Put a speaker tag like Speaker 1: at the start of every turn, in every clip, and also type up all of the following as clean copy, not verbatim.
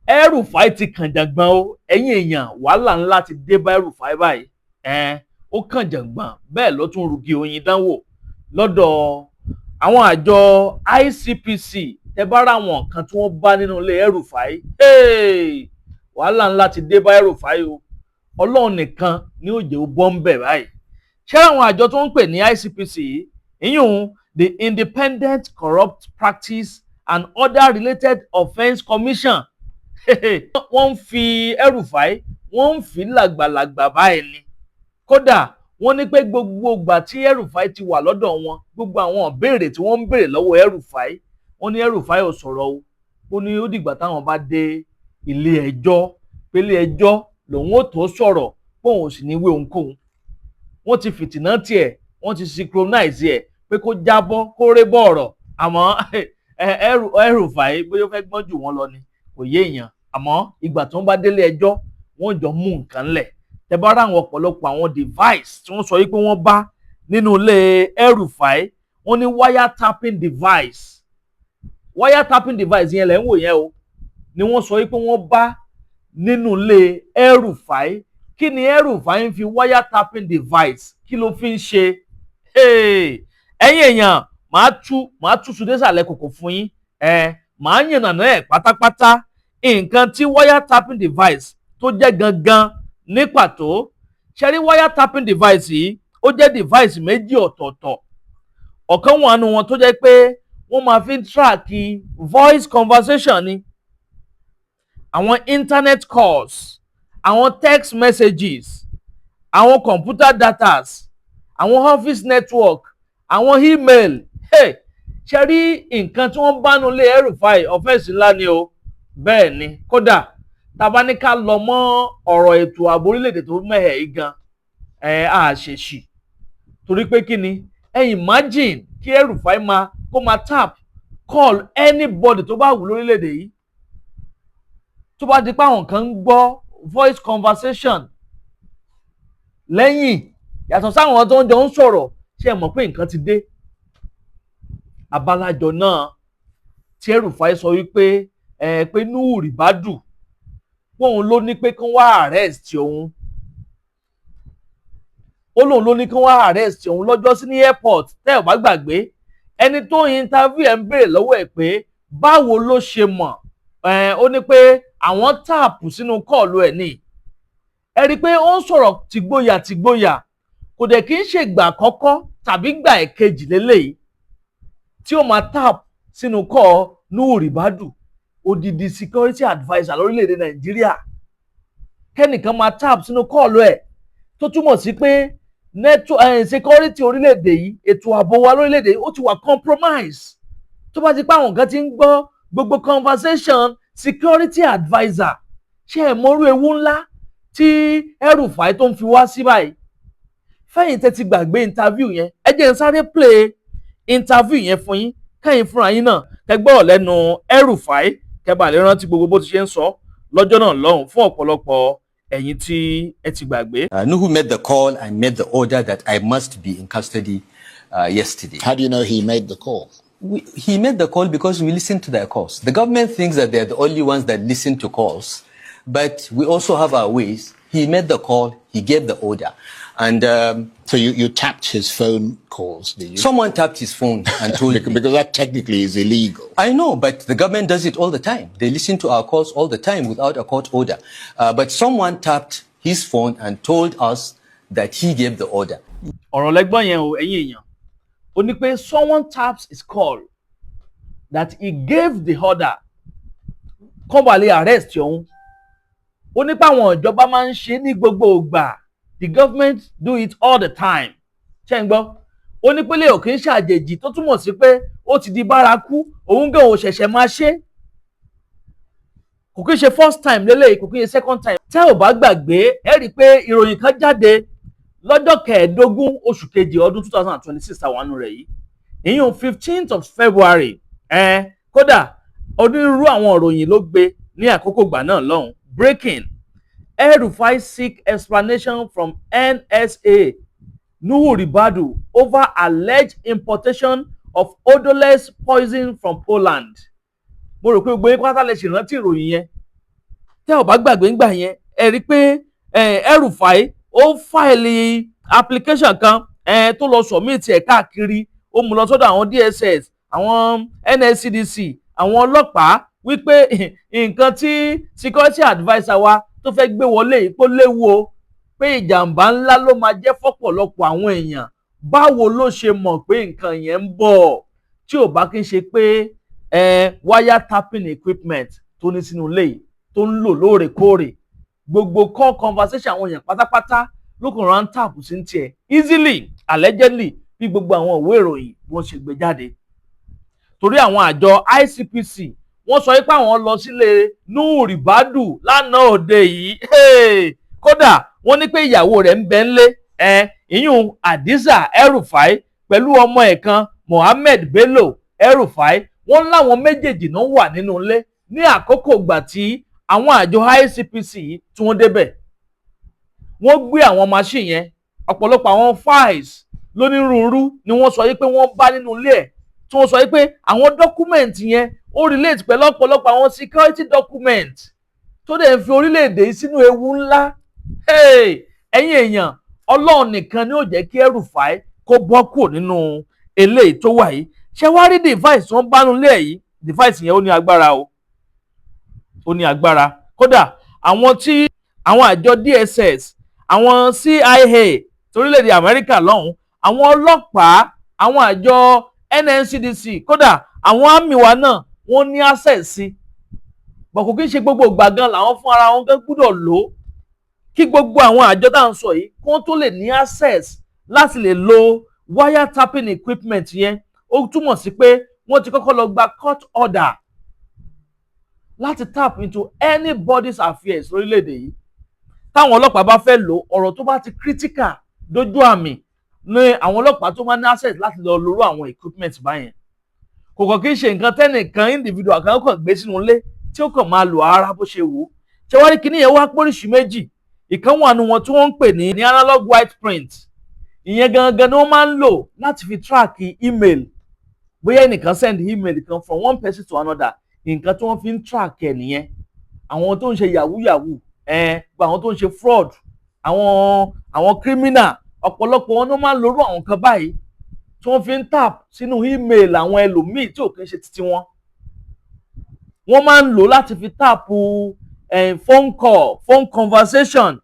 Speaker 1: El-Rufai ti kànjàngbọ̀n o ẹ̀yin èèyàn wàhálà ńlá ti dé bá El-Rufai báyìí ó kànjàngbọ̀n bẹ́ẹ̀ ló tún rugi oyin dánwò lọ́dọ̀ àwọn àjọ ICPC. Ẹ bá ra àwọn nǹkan tí wọ́n bá nínú ilé El-Rufai wàhálà ńlá ti dé bá El-Rufai o Ọlọ́run nìkan ni ó jẹ́ ó bọ́ ń bẹ̀ báyìí. Ṣé àwọn àjọ tó ń pè ní ICPC ìyún the Independent Corrupt Practice and Other Related Offence Commission wọ́n ń fi El-Rufai wọ́n ń fi làgbàlagbà báyìí ni. Kódà wọ́n ní pé gbogbo ìgbà tí El-Rufai ti wà lọ́dọ̀ wọn gbogbo àwọn ìbéèrè tí wọ́n ń béèrè lọ́wọ́ El-Rufai wọ́n ní El-Rufai ò sọ̀rọ̀ o ó ní ó dìgbà táwọn bá dé ilé ẹjọ́ pé ilé ẹjọ́ lòun ó tó sọ̀rọ̀ póun ò sì ní wé ohunkóhun. Wọ́n ti fìtìná tiẹ̀ wọ́n ti synchronize ẹ̀ pé kó jábọ́ kó rébọ̀ ọ̀rọ̀ àmọ́ El-Rufai bóyá ó fẹ́ gbọ́n jù wọ́n lọ ni kò yé èèyàn àmọ́ ìgbà tí wọ́n bá délé ẹjọ́ wọ́n jọ mú nǹkan lẹ̀. Tẹ́ bá ráwọn ọ̀pọ̀lọpọ̀ àwọn device tí wọ́n sọ wípé wọ́n bá nínú ilé El-Rufai wọ́n ní wiretapping device yẹn lẹ́ ń wò yẹn o ni wọ́n sọ wípé wọ́n bá nínú ilé El-Rufai. Kí ni El-Rufai ń fi wiretapping device kí ló fi ń ṣe? Ẹ̀yin èèyàn màá tú sùdésàlẹ̀ kòkò fún yín màá yànnàná ẹ̀ pátápátá nǹkan tí wiretapping device tó jẹ́ gangan ní pàtó. Ṣe rí wiretapping device yìí ó jẹ́ device méjì ọ̀tọ̀ọ̀tọ̀. Ọ̀kan wà nínú wọn tó jẹ́ pé wọ́n máa fi ń track voice conversation ni, àwọn internet calls, àwọn text messages, àwọn computer datas, àwọn office network, àwọn email. Ṣe rí nǹkan tí wọ́n bá nínú ilé El-Rufai offense ńlá ni o. Bẹ́ẹ̀ ni kódà tàbá ní ká lọ mọ́ ọ̀rọ̀ ètò ààbò orílẹ̀-èdè tó mẹ́hẹ̀ yìí gan àṣèṣì torí pé kí ni imagine kí El-Rufai kó máa tap call anybody tó bá wù lórílẹ̀-èdè yìí tó bá di pé àwọn kan ń gbọ́ voice conversation lẹ́yìn yàtọ̀ sáwọn tó ń jọ ń sọ̀rọ̀. Ṣé ẹ mọ̀ pé nǹkan ti dé? Abalajọ náà tí El-Rufai sọ wípé pé Nuhu Ribadu póun ló ní pé kí wọ́n wá arrest òun. Ó lóun ló ní kí wọ́n wá arrest òun lọ́jọ́ sí ní airport. Tẹ́ ò bá gbàgbé ẹni tó interview ẹ̀ ń béèrè lọ́wọ́ ẹ̀ pé báwo ló ṣe mọ̀ ó ní pé àwọn táàpù sínú kọ́ọ̀lù ẹ̀ ní. Ẹ rí i pé ó ń sọ̀rọ̀ tìgboyà kò dẹ̀ kí ń ṣe ìgbà àkọ́kọ́ tàbí ìgbà ẹ̀kejì lélẹ́yìí tí ó máa tap sínú kọ́ọ̀ Nuhu Ribadu odidi security adviser lórílẹ̀‐èdè Nàìjíríà. Kẹ́nìkan máa tap sínú kọ́ọ̀lù ẹ̀ tó túmọ̀ sí pé security orílẹ̀‐èdè yìí ètò ààbò wa lórílẹ̀‐èdè yìí ó ti wà compromise. Tó bá ti pé àwọn kan ti ń gbọ́ gbogbo conversation security adviser ṣé ẹ̀ mọ́rú ewu ńlá tí El-Rufai tó ń fi wá sí báyìí. Fẹ́yìn tẹ́ ti gbàgbé interview yẹn ẹ jẹ́ n sáré play interview yẹn fún yín kẹ́yìn fúnra yín náà kẹgbọ́ lẹ́nu El-Rufai kẹbà lè rántí gbogbo bó ti ṣe ń sọ lọ́jọ́ náà lọ́hùn fún ọ̀pọ̀lọpọ̀ ẹ̀yin tí ẹ ti gbàgbé.
Speaker 2: Nuhu made the call and made the order that I must be in custody yesterday.
Speaker 3: How do you know he made the call?
Speaker 2: He made the call because we listened to their calls. The government thinks that they're the only ones that listen to calls, but we also have our ways. He made the call, he gave the order. And
Speaker 3: so you tapped his phone calls, did you?
Speaker 2: Someone tapped his phone and told me.
Speaker 3: Because that technically is illegal.
Speaker 2: I know, but the government does it all the time. They listen to our calls all the time without a court order. But someone tapped his phone and told us that he gave the order.
Speaker 1: Ọ̀rọ̀ lẹ́gbọ́n yẹn o ẹ̀yin èèyàn. Ó ní pé someone taps his call that he gave the order. Kọ́ bá lè arrest òun. Ó ní pé àwọn ìjọba máa ń ṣe ní gbogbo ìgbà. The government do it all the time. Ṣé ń gbọ́? Ó ní pé lè ò kí ń ṣàjèjì tó túmọ̀ sí pé ó ti di bárakú òun gan ò ṣẹ̀ṣẹ̀ máa ṣe. Kò kí ń ṣe first time lélẹ́yìí kò kí ń ṣe second time. Tẹ́ ò bá gbàgbé ẹ rí i pé ìròyìn kan jáde lọ́jọ́ kẹẹ̀ẹ́dógún oṣù kejì ọdún 2026 àwọn àánú rẹ̀ yìí. Ìyún 15th of February. Kódà onírúurú àwọn ìròyìn ló gbé ní àkókò ìgbà náà lọ́hùn. Breaking. El-Rufai seek explanation from NSA Nuhu Ribadu over alleged importation of odorless poison from Poland. Mo rò pé gbogbo yín pátá lè ṣèrántí ìròyìn yẹn. tẹ́ ò bá gbàgbé ńgbà yẹn ẹ rí pé El-Rufai ó fáìlì application kan tó lọ submit ẹ̀ káàkiri, ó mú lọ sọ́dọ̀ àwọn DSS, àwọn NSCDC, àwọn ọlọ́pàá wípé nǹkan tí security adviser wa tó fẹ́ gbé wọlé yìí kó léwu o, pé ìjàmbá ńlá ló máa jẹ́ fọ́pọ̀lọpọ̀ àwọn èèyàn. Báwo ló ṣe mọ̀ pé nǹkan yẹn ń bọ̀ tí ò bá kí ń ṣe pé wire tapping equipment tó ní sínú ilé yìí tó ń lò lóòrèkóòrè, gbogbo call conversation àwọn èèyàn pátápátá ló kàn rán tap sí tiẹ̀ easily allegedly bí gbogbo àwọn ìwé ìròyìn wọ́n ṣe gbé jáde. Torí àwọn àjọ ICPC wọ́n sọ pé àwọn lọ sílé Nuhu Ribadu lánàá òde yìí, kódà wọ́n ní pé ìyàwó rẹ̀ ń bẹ ńlé, ìyún Hadiza El-Rufai pẹ̀lú ọmọ ẹ̀ kan Mohammed Bello El-Rufai, wọ́n láwọn méjèèjì náà wà nínú ilé ní àkókò ìgbà tí àwọn àjọ ICPC tí wọ́n débẹ̀. Wọ́n gbé àwọn machine yẹn, ọ̀pọ̀lọpọ̀ àwọn files lónírúurú ni wọ́n sọ pé wọ́n bá nínú ilé ẹ̀, tí wọ́n sọ pé àwọn document yẹn ó relate pẹ̀lú ọ̀pọ̀lọpọ̀ àwọn security document tó dẹ̀ ń fi orílẹ̀-èdè sínú ewu ńlá. Ẹ̀yin èèyàn, Ọlọ́run nìkan ni ó jẹ́ kí El-Rufai kó bọ́ kúrò nínú eléyìí tó wà yìí. Ṣé wá rí device tó ń bá nínú ilé yìí, device yẹn ó ní agbára o, ó ní agbára. Kódà àwọn àjọ DSS, àwọn CIA torílẹ̀-èdè Amẹ́ríkà lọ́hùn, àwọn ọlọ́pàá, àwọn àjọ NSCDC, kódà àwọn àmì wa náà wọ́n ní access sí. Bọ̀ kò kí ń ṣe gbogbo ìgbà gan làwọn fún ara wọn gan gbúdọ̀ lò ó. Kí gbogbo àwọn àjọ tá à ń sọ yìí kí wọ́n tó lè ní access láti lè lo wire tapping equipment yẹn, ó túmọ̀ sí pé wọ́n ti kọ́kọ́ lọ gba court order láti tap into anybody's affairs lórílẹ̀‐èdè yìí. Táwọn ọlọ́pàá bá fẹ́ lò ọ̀rọ̀ tó bá ti critical dójú àmì ní àwọn ọlọ́pàá tó máa ní access láti lọ lóró àwọn equipment báyẹn. Kò kàn kí ń ṣe nǹkan tẹ́nìkan individual kan kàn gbé sínú ilé tí ó kàn máa lò ara bó ṣe wù ú. Ṣé wá rí kinní yẹn wá póríṣi méjì? Ìkan wà nínú wọn tí wọ́n ń pè ní analog white print. Ìyẹn gangan ni wọ́n máa ń lò láti fi track email. Bóyá ẹnìkan send email kan from one person to another, nǹkan tí wọ́n fi ń track ẹ̀ nìyẹn. Àwọn tó ń ṣe yahoo yahoo, àwọn tó ń ṣe fraud, àwọn criminal, ọ̀pọ̀lọpọ̀ wọn ló máa ń lórú àwọn kan báyìí tí wọ́n fi ń tap sínú email àwọn ẹlòmíì tí ò kí ń ṣe títí wọn. Wọ́n máa ń lò láti fi tap phone call, phone conversation,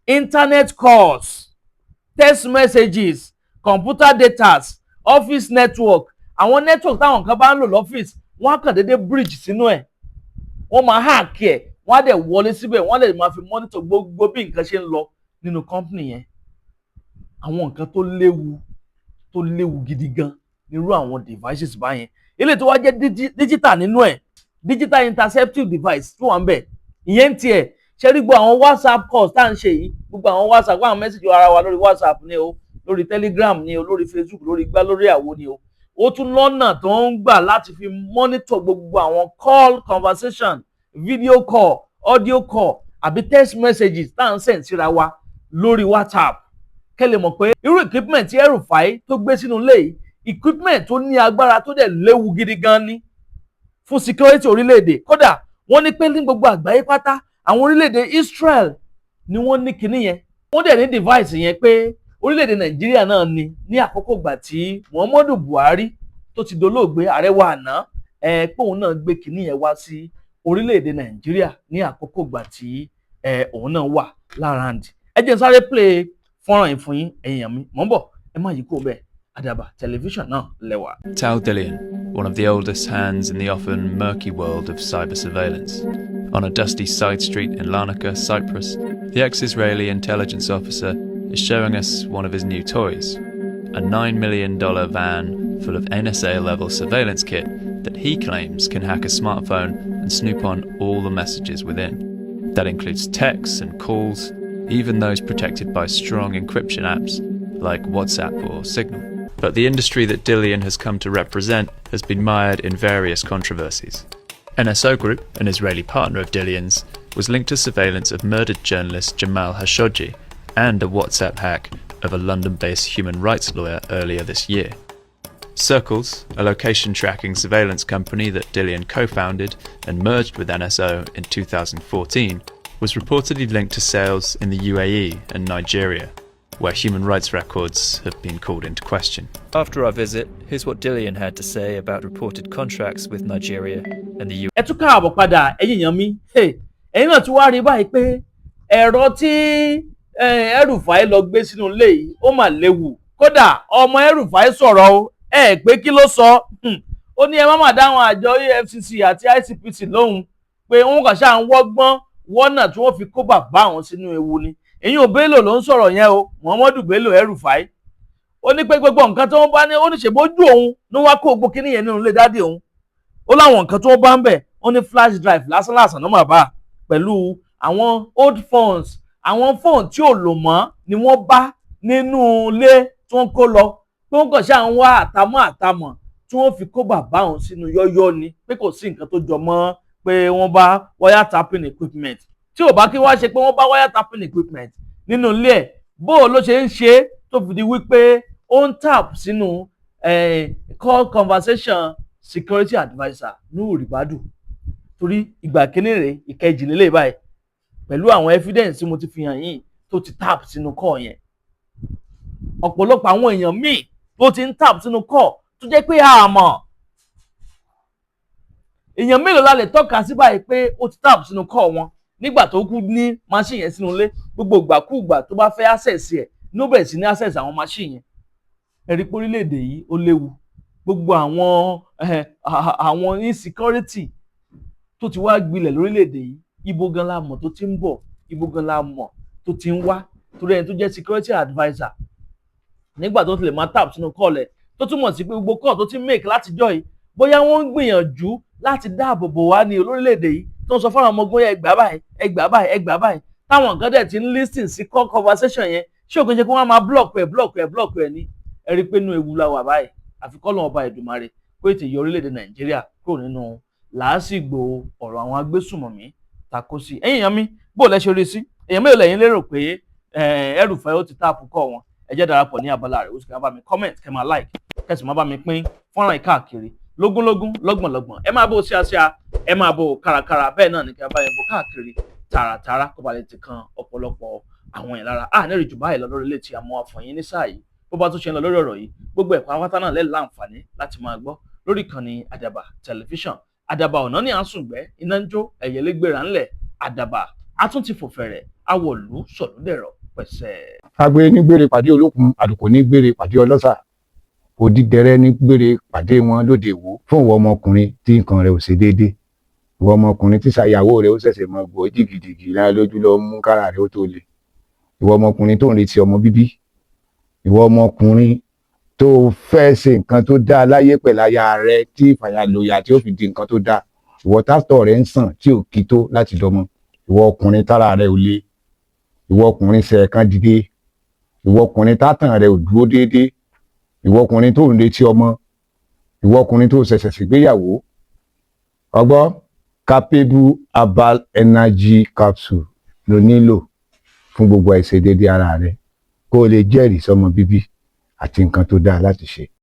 Speaker 1: internet calls, text messages, computer data, office network. Àwọn network táwọn kan bá ń lò lọ́fíìsì wọ́n á kàn déédéé bridge sínú ẹ̀, wọ́n máa hack ẹ̀, wọ́n á dẹ̀ wọlé síbẹ̀, wọ́n á lè máa fi monitor gbogbo bí nǹkan ṣe ń lọ nínú company yẹn. Àwọn nǹkan tó léwu gidi gan nírú àwọn devices báyẹn. Eléyìí tó wá jẹ́ digital nínú ẹ̀, digital interceptive device tó wà ń bẹ̀. Ìyẹn tiẹ̀ ṣe rí gbogbo àwọn WhatsApp calls tá à ń ṣe yìí, gbogbo àwọn WhatsApp, àwọn message ara wa lórí WhatsApp ni o, lórí Telegram ni o, lórí Facebook, lórí igbá, lórí àwo ni o. Ó tún lọ́nà tó ń gbà láti fi monitor gbogbo àwọn call conversation, video call, audio call àbí text messages tá à ń send síra wa lórí WhatsApp. Kẹ́ lè mọ̀ pé irú equipment tí El-Rufai tó gbé sínú ilé yìí, equipment tó ní agbára tó dẹ̀ léwu gidi gan ni fún security orílẹ̀-èdè. Kódà wọ́n ní pé ní gbogbo àgbáyé pátá àwọn orílẹ̀-èdè Israel ni wọ́n ní kinní yẹn. Wọ́n dẹ̀ ní device yẹn pé orílẹ̀-èdè Nàìjíríà náà ní àkókò ìgbà tí Muhammadu Buhari tó ti dolóògbé ààrẹ wa àná, pé òun náà gbé kinní yẹn wá sí orílẹ̀-èdè Nàìjíríà ní àkókò ìgbà tí òun náà wà láràndì. Ẹ jẹ́ n sáré play fọ́nrán yìí fún yín ẹ̀yin mi, mò ń bọ̀, ẹ má yí kúrò bẹ́ẹ̀. Àdàbà tẹlifíṣàn náà lẹ́wà.
Speaker 4: Tal Dillian, one of the oldest hands in the often murky world of cyber surveillance. On a dusty side street in Larnaca, Cyprus, the ex-Israeli intelligence officer is showing us one of his new toys, a $9 million van full of NSA-level surveillance kit that he claims can hack a smartphone and snoop on all the messages within. That includes texts and calls, even those protected by strong encryption apps like WhatsApp or Signal. But the industry that Dillian has come to represent has been mired in various controversies. NSO Group, an Israeli partner of Dillian's, was linked to surveillance of murdered journalist Jamal Khashoggi and a WhatsApp hack of a London-based human rights lawyer earlier this year. Circles, a location tracking surveillance company that Dillian co-founded and merged with NSO in 2014, was reportedly linked to sales in the UAE and Nigeria, where human rights records have been called into question.
Speaker 5: After our visit, here's what Dillian had to say about reported contracts with Nigeria and the
Speaker 1: ẹ tún káàbọ̀ padà ẹ̀yin èèyàn mi ẹ̀yin náà tún wá rí báyìí pé ẹ̀rọ tí El-Rufai lọ gbé sínú ilé yìí ó mà léwu kódà ọmọ El-Rufai sọ̀rọ̀ o pé kí ló sọ ó ní ẹ má mà dáhùn àjọ EFCC àti ICPC lóhùn pé wọn kàn ṣáà ń wọ́gbọ́n wọ́nà tí wọ́n fi kó bàbá àwọn sínú ewu ni èyí ò Bello ló ń sọ̀rọ̀ yẹn o Muhammadu Bello El-Rufai ó ní pé gbogbo nǹkan tí wọ́n bá ní ó ní ṣèbójú òun ló wá kó gbogbo kíní yẹn nínú ilé dádì òun ó láwọn nǹkan tí wọ́n bá ń bẹ̀ ó ní flash drive lásánlàsàn ló máa bá pẹ̀lú àwọn old phones àwọn fóònù tí ò lò mọ́ ni wọ́n bá nínú ilé tí wọ́n kó lọ pé wọ́n kàn ṣáà ń wá àtàmọ̀ tí wọ́n fi kó bàbá òun sínú yọ́yọ́ ni pé kò sí nǹkan tó jọ mọ́ pé wọ́n bá wire tapping equipment tí ò bá kí wá ṣe pé wọ́n bá wire tapping equipment nínú ilé ẹ̀ bó ló ṣe ń ṣe tó fi di wípé ó ń tap sínú call conversation security adviser Nuhu Ribadu torí ìgbà kíní rèé ìkejì lélẹ̀ báyìí pẹ̀lú àwọn evidence tí mo ti fi hàn yín tó ti tap sínú call yẹn ọ̀pọ̀lọpọ̀ àwọn èèyàn míì tó ti ń tap sínú call tó jẹ́ pé àmọ́ èèyàn mélòó la lè tọ́ka sí báyìí pé ó ti tap sínú call wọn nígbà tó kú ní machine yẹn sínú ilé gbogbo ìgbàkúùgbà tó bá fẹ́ access ẹ̀ ní ó bẹ̀rẹ̀ sí ní access àwọn machine yẹn ẹ̀rí pé orílẹ̀-èdè yìí ó léwu gbogbo àwọn insecurity tó ti wá gbilẹ̀ lórílẹ̀-èdè yìí ibo gan la mọ̀ tó ti ń bọ̀ ibo gan la mọ̀ tó ti ń wá torí ẹni tó jẹ́ security adviser nígbà tó ti lè máa tap sínú call ẹ̀ tó túmọ̀ sí pé gbogbo call tó ti make látijọ́ yìí bóyá wọ́n ń gbìyànjú láti dáàbò bò wá ní lórílẹ̀-èdè yìí tó ń sọ fáwọn ọmọ ogun yẹn ẹgbàá báyìí ẹgbàá báyìí ẹgbàá báyìí táwọn nǹkan dẹ̀ ti ń listen sí call conversation yẹn ṣé òkè ṣe kí wọ́n máa block ẹ̀ ní ẹ rí pé inú ewu la wà báyìí àfi kọ́lọ́run ọba Èdùmàrè kó ètè yọ orílẹ̀-èdè Nàìjíríà kúrò nínú làásìgbò ọ̀rọ̀ àwọn agbésùmọ̀mí takò sí ẹ̀yin èèyàn mi bó lẹ ṣe rí sí èèyàn mélòó lẹ́yìn lérò pé El-Rufai ó ti táàpù kọ́ wọn ẹ jẹ́ darapọ̀ ní abala rẹ̀ ó sì kẹ́ bá mi comment kẹ́ máa like kẹ́ sì máa bá mi pín fọ́nrán káàkiri lógúnlógún lọ́gbọ̀nlọ́gbọ̀n ẹ máa bó ṣíaṣíá ẹ máa bó kárakára bẹ́ẹ̀ náà ni kẹ́ bá yẹn bó káàkiri tààràtààrà kó ba lè ti kan ọ̀pọ̀lọpọ̀ àwọn èèyàn lára nírìn jù báyìí lọ lórí ilé tí a mọ àfọyín ní sáà yìí bó bá tún ṣe ń lọ lórí ọ̀rọ̀ yìí gbogbo ẹ̀kọ́ apáta náà lẹ́ẹ̀ láǹfààní láti máa gbọ́ lórí ìkànnì Àdàbà tẹlifíṣàn Àdàbà ọ̀nà ní à ń sùngbẹ́ iná ń jó ẹ̀yẹlé gbéra ńlẹ̀ Àdàbà a tún ti fò fẹ̀rẹ̀ awọ̀lú sọ̀lúdẹ̀rọ̀ pẹ̀sẹ̀.
Speaker 6: agbe ní gbére pàdé olókun àdùkò ní gbére pàdé ọlọ́ṣà òdìdẹrẹ́ ní gbére pàdé wọn lóde ìwò fún ìwọ ọmọkùnrin tí nǹkan rẹ̀ ò ṣe déédé ìwọ ọmọkùnrin tí ṣàyàwó rẹ̀ ó ṣẹ̀ṣẹ̀ mọ gbọ́ jìgìjìgì lára lójú lọ mú kára rẹ̀ ó tó le ìwọ ọmọkùnrin tó ń retí ọmọ bíbí ìwọ ọmọkùnrin tó fẹ́ ṣe nǹkan tó dáa láyé pẹ̀lú aya rẹ̀ tí ìfàyàlòyà tí ó fi di nǹkan tó dáa ìwọ tátọ̀ rẹ̀ ń sàn tí ò kí tó láti dọmọ ìwọ ọkùnrin tára rẹ̀ ò le ìwọ ọkùnrin ṣẹ̀ẹ̀kan dìde ìwọ ọkùnrin tátàn rẹ̀ ò dúró déédéé ìwọ ọkùnrin tó ń retí ọmọ ìwọ ọkùnrin tó ṣẹ̀ṣẹ̀ ṣègbéyàwó ọgbọ́ capable herbal energy capsule ló nílò fún gbogbo àìṣedéédéé ara rẹ̀ kó o lè jẹ́rìí sọmọ bíbí àti nǹkan tó dáa láti ṣe.